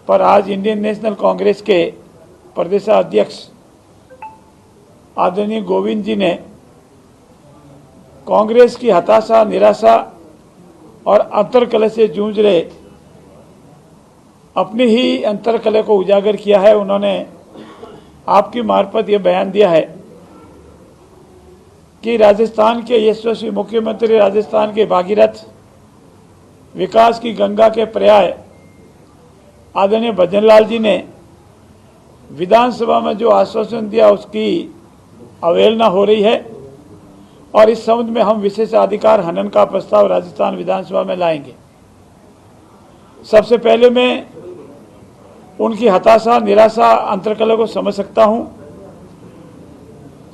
पर आज Indian national Congress के प्रदेशाध्यक्ष आदरणीय गोविंद जी ने कांग्रेस की हताशा, निराशा और अंतर्कलह से जूझ रहे अपनी ही अंतर्कलह को उजागर किया है। उन्होंने आपकी मार्फत यह बयान दिया है कि राजस्थान के यशस्वी मुख्यमंत्री, राजस्थान के भागीरथ, विकास की गंगा के पर्याय आदरणीय भजनलाल जी ने विधानसभा में जो आश्वासन दिया उसकी अवहेलना हो रही है और इस संबंध में हम विशेषाधिकार हनन का प्रस्ताव राजस्थान विधानसभा में लाएंगे। सबसे पहले मैं उनकी हताशा, निराशा, अंतर्कलह को समझ सकता हूं।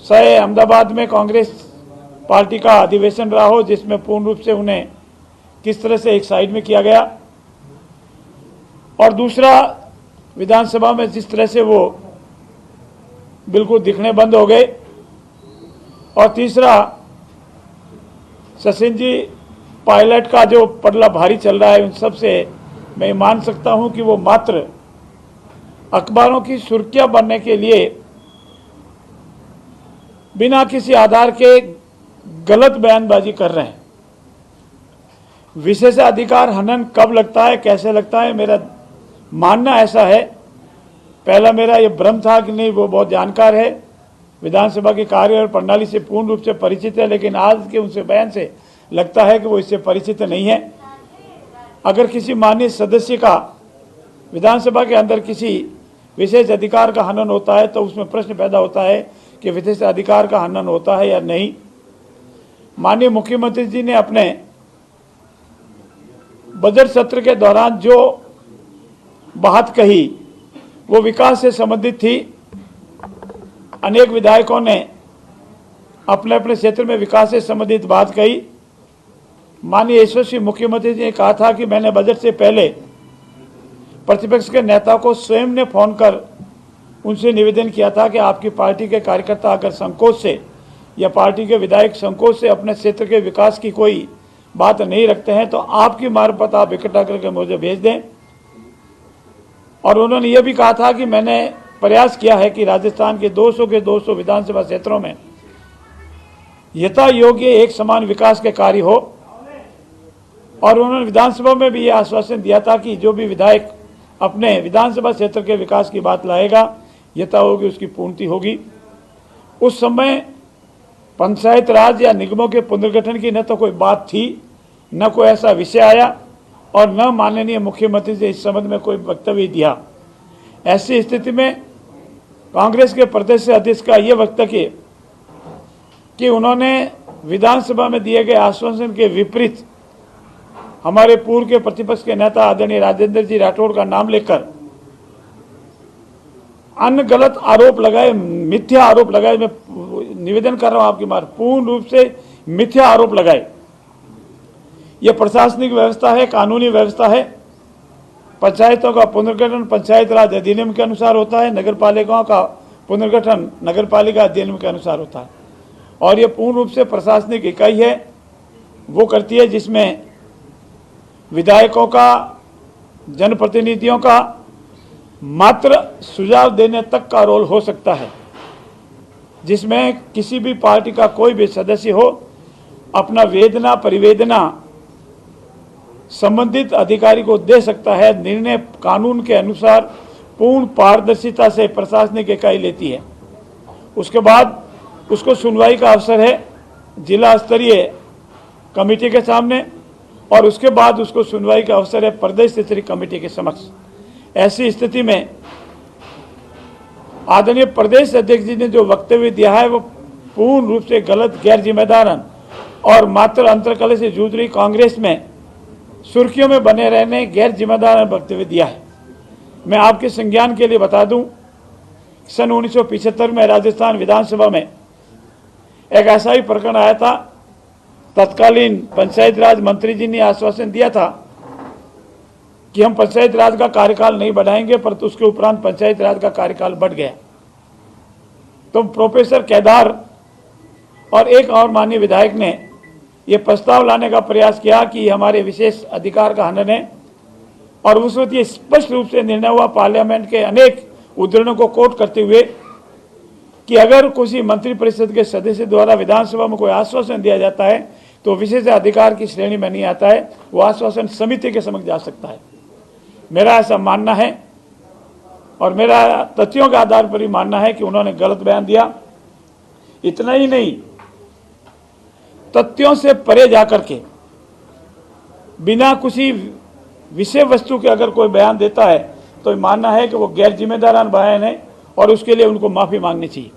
चाहे अहमदाबाद में कांग्रेस पार्टी का अधिवेशन रहा हो जिसमें पूर्ण रूप से उन्हें किस तरह से एक साइड में किया गया, और दूसरा विधानसभा में जिस तरह से वो बिल्कुल दिखने बंद हो गए, और तीसरा सचिन जी पायलट का जो पड़ला भारी चल रहा है, उन सब से मैं मान सकता हूं कि वो मात्र अखबारों की सुर्खियां बनने के लिए बिना किसी आधार के गलत बयानबाजी कर रहे हैं। विशेषाधिकार हनन कब लगता है, कैसे लगता है, मेरा मानना ऐसा है, पहला मेरा ये भ्रम था कि नहीं वो बहुत जानकार है, विधानसभा के कार्य और प्रणाली से पूर्ण रूप से परिचित है, लेकिन आज के उनसे बयान से लगता है कि वो इससे परिचित नहीं है। अगर किसी माननीय सदस्य का विधानसभा के अंदर किसी विशेष अधिकार का हनन होता है तो उसमें प्रश्न पैदा होता है कि विशेष अधिकार का हनन होता है या नहीं। माननीय मुख्यमंत्री जी ने अपने बजट सत्र के दौरान जो बात कही वो विकास से संबंधित थी। अनेक विधायकों ने अपने अपने क्षेत्र में विकास से संबंधित बात कही। माननीय यशस्वी मुख्यमंत्री जी ने कहा था कि मैंने बजट से पहले प्रतिपक्ष के नेता को स्वयं ने फोन कर उनसे निवेदन किया था कि आपकी पार्टी के कार्यकर्ता अगर संकोच से या पार्टी के विधायक संकोच से अपने क्षेत्र के विकास की कोई बात नहीं रखते हैं तो आपकी मार्फत आप इकट्ठा करके मुझे भेज दें। और उन्होंने यह भी कहा था कि मैंने प्रयास किया है कि राजस्थान के 200 के 200 विधानसभा क्षेत्रों में यथा योग्य एक समान विकास के कार्य हो। और उन्होंने विधानसभा में भी यह आश्वासन दिया था कि जो भी विधायक अपने विधानसभा क्षेत्र के विकास की बात लाएगा, यथा होगी उसकी पूर्ति होगी। उस समय पंचायत राज या निगमों के पुनर्गठन की न तो कोई बात थी, न कोई ऐसा विषय आया, और न माननीय मुख्यमंत्री जी इस संबंध में कोई वक्तव्य दिया। ऐसी स्थिति में कांग्रेस के प्रदेश अध्यक्ष का यह वक्तव्य कि उन्होंने विधानसभा में दिए गए आश्वासन के विपरीत हमारे पूर्व के प्रतिपक्ष के नेता आदरणीय राजेंद्र जी राठौड़ का नाम लेकर अन्य गलत आरोप लगाए, मिथ्या आरोप लगाए। मैं निवेदन कर रहा हूं आपकी मार, पूर्ण रूप से मिथ्या आरोप लगाए। यह प्रशासनिक व्यवस्था है, कानूनी व्यवस्था है। पंचायतों का पुनर्गठन पंचायत राज अधिनियम के अनुसार होता है, नगर पालिकाओं का पुनर्गठन नगर पालिका अधिनियम के अनुसार होता है। और यह पूर्ण रूप से प्रशासनिक इकाई है, वो करती है जिसमें विधायकों का, जनप्रतिनिधियों का मात्र सुझाव देने तक का रोल हो सकता है, जिसमें किसी भी पार्टी का कोई भी सदस्य हो अपना वेदना, परिवेदना संबंधित अधिकारी को दे सकता है। निर्णय कानून के अनुसार पूर्ण पारदर्शिता से प्रशासनिक इकाई लेती है। उसके बाद उसको सुनवाई का अवसर है जिला स्तरीय कमेटी के सामने, और उसके बाद उसको सुनवाई का अवसर है प्रदेश स्तरीय कमेटी के समक्ष। ऐसी स्थिति में आदरणीय प्रदेश अध्यक्ष जी ने जो वक्तव्य दिया है वो पूर्ण रूप से गलत, गैर जिम्मेदार और मात्र अंतर्कलह से जूझ रही कांग्रेस में सुर्खियों में बने रहने गैर जिम्मेदार वक्तव्य दिया है। मैं आपके संज्ञान के लिए बता दूं, सन 1975 में राजस्थान विधानसभा में एक ऐसा ही प्रकरण आया था। तत्कालीन पंचायत राज मंत्री जी ने आश्वासन दिया था कि हम पंचायत राज का कार्यकाल नहीं बढ़ाएंगे, परंतु उसके उपरांत पंचायत राज का कार्यकाल बढ़ गया। तो प्रोफेसर केदार और एक और माननीय विधायक ने यह प्रस्ताव लाने का प्रयास किया कि हमारे विशेष अधिकार का हनन है और उस वक्त ये स्पष्ट रूप से निर्णय हुआ पार्लियामेंट के अनेक उद्धरणों को कोट करते हुए कि अगर किसी मंत्रिपरिषद के सदस्य द्वारा विधानसभा में कोई आश्वासन दिया जाता है तो विशेष अधिकार की श्रेणी में नहीं आता है, वो आश्वासन समिति के समक्ष जा सकता है। मेरा ऐसा मानना है और मेरा तथ्यों के आधार पर ही मानना है कि उन्होंने गलत बयान दिया। इतना ही नहीं, तथ्यों से परे जाकर के बिना किसी विषय वस्तु के अगर कोई बयान देता है तो मानना है कि वो गैर जिम्मेदाराना बयान है और उसके लिए उनको माफी मांगनी चाहिए।